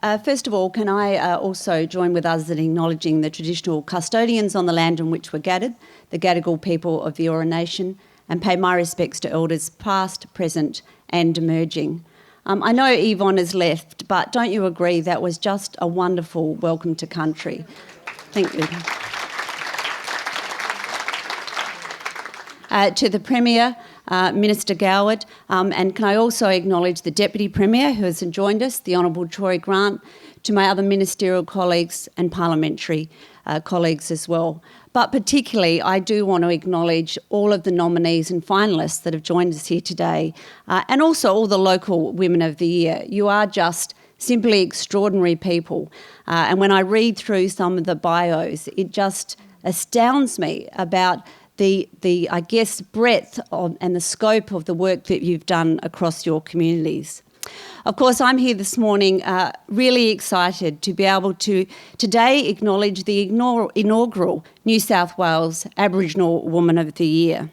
First of all, can I also join with others in acknowledging the traditional custodians on the land on which we're gathered, the Gadigal people of the Eora Nation, and pay my respects to elders past, present and emerging. I know Yvonne has left, but don't you agree that was just a wonderful welcome to country? Thank you. To the Premier, Minister Goward, and can I also acknowledge the Deputy Premier who has joined us, the Honourable Troy Grant, to my other ministerial colleagues and parliamentary colleagues as well. But particularly, I do want to acknowledge all of the nominees and finalists that have joined us here today, and also all the local Women of the Year. You are just simply extraordinary people. And when I read through some of the bios, it just astounds me about the I guess, breadth and the scope of the work that you've done across your communities. Of course, I'm here this morning really excited to be able to today acknowledge the inaugural New South Wales Aboriginal Woman of the Year.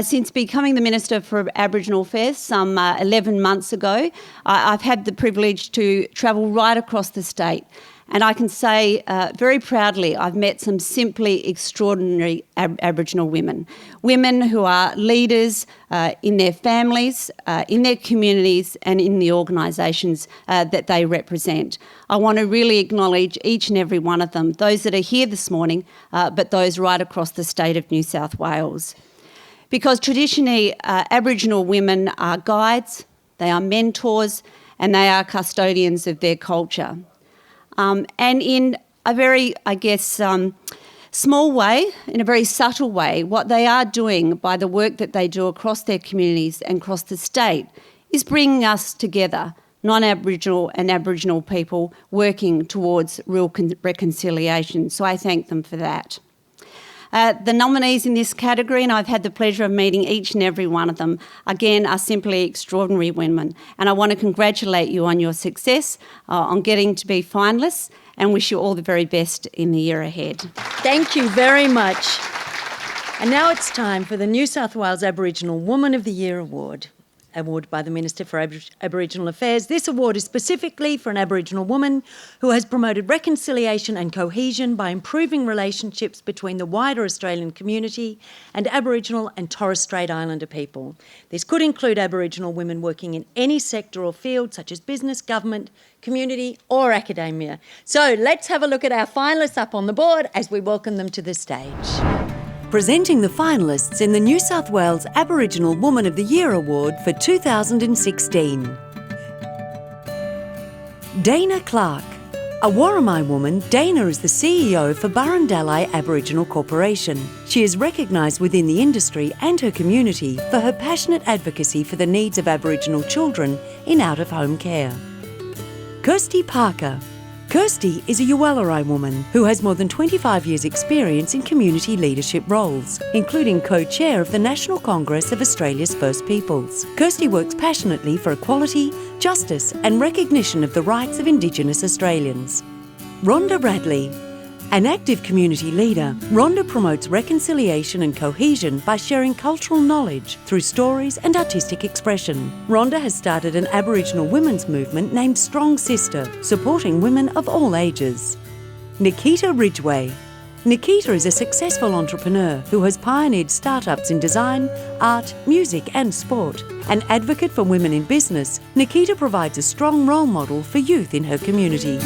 Since becoming the Minister for Aboriginal Affairs some 11 months ago, I've had the privilege to travel right across the state. And I can say very proudly I've met some simply extraordinary Aboriginal women. Women who are leaders in their families, in their communities and in the organisations that they represent. I want to really acknowledge each and every one of them, those that are here this morning, but those right across the state of New South Wales. Because traditionally Aboriginal women are guides, they are mentors and they are custodians of their culture. And in a very, I guess, small way, in a very subtle way, what they are doing by the work that they do across their communities and across the state is bringing us together, non-Aboriginal and Aboriginal people working towards real reconciliation. So I thank them for that. The nominees in this category, and I've had the pleasure of meeting each and every one of them, again, are simply extraordinary women. And I want to congratulate you on your success, on getting to be finalists, and wish you all the very best in the year ahead. Thank you very much. And now it's time for the New South Wales Aboriginal Woman of the Year Award by the Minister for Aboriginal Affairs. This award is specifically for an Aboriginal woman who has promoted reconciliation and cohesion by improving relationships between the wider Australian community and Aboriginal and Torres Strait Islander people. This could include Aboriginal women working in any sector or field such as business, government, community or academia. So let's have a look at our finalists up on the board as we welcome them to the stage. Presenting the finalists in the New South Wales Aboriginal Woman of the Year Award for 2016. Dana Clark. A Worimi woman, Dana is the CEO for Burundali Aboriginal Corporation. She is recognised within the industry and her community for her passionate advocacy for the needs of Aboriginal children in out-of-home care. Kirsty Parker. Kirsty is a Yuwalari woman who has more than 25 years' experience in community leadership roles, including co-chair of the National Congress of Australia's First Peoples. Kirsty works passionately for equality, justice and recognition of the rights of Indigenous Australians. Rhonda Bradley. An active community leader, Rhonda promotes reconciliation and cohesion by sharing cultural knowledge through stories and artistic expression. Rhonda has started an Aboriginal women's movement named Strong Sister, supporting women of all ages. Nikita Ridgway. Nikita is a successful entrepreneur who has pioneered startups in design, art, music and sport. An advocate for women in business, Nikita provides a strong role model for youth in her community.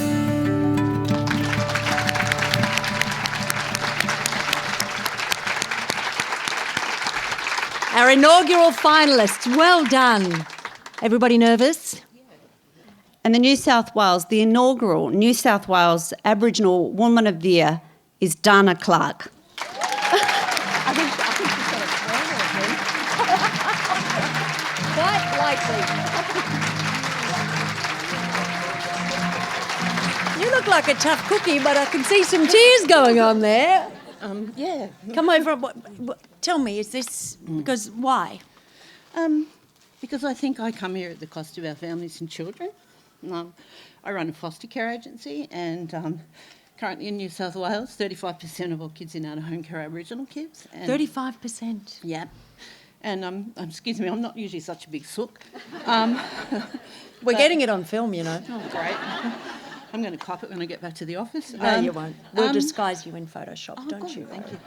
Our inaugural finalists, well done. Everybody nervous? And the inaugural New South Wales Aboriginal Woman of the Year is Dana Clark. I think she's got a quite likely. You look like a tough cookie, but I can see some tears going on there. Yeah. Come over. Tell me, is this because why? Because I think I come here at the cost of our families and children. I run a foster care agency and currently in New South Wales, 35% of all kids in out-of-home care are Aboriginal kids. 35%? Yeah. And excuse me, I'm not usually such a big sook. We're getting it on film, you know. Oh, great. I'm going to cop it when I get back to the office. No, you won't. We'll disguise you in Photoshop, Oh, don't good, you? thank you.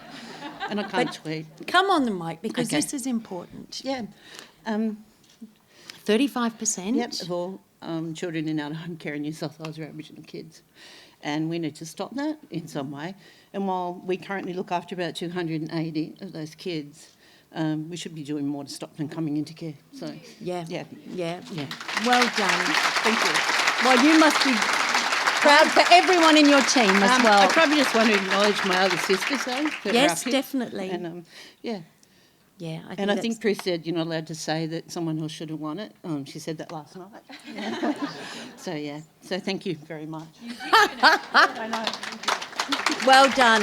And I can't tweet. Come on the mic, because Okay. this is important. Yeah. 35%? Yep, of all children in out-of-home care in New South Wales are Aboriginal kids. And we need to stop that in some way. And while we currently look after about 280 of those kids, we should be doing more to stop them coming into care. So, Yeah. yeah. Yeah. Yeah. Well done. Thank you. Well, you must be proud for everyone in your team as well. I probably just want to acknowledge my other sisters, though. that are Yes, up here. definitely. And, yeah. Yeah, I think And I that's- think Chris said you're not allowed to say that someone else should have won it. She said that last night. So, yeah. So thank you very much. Well done.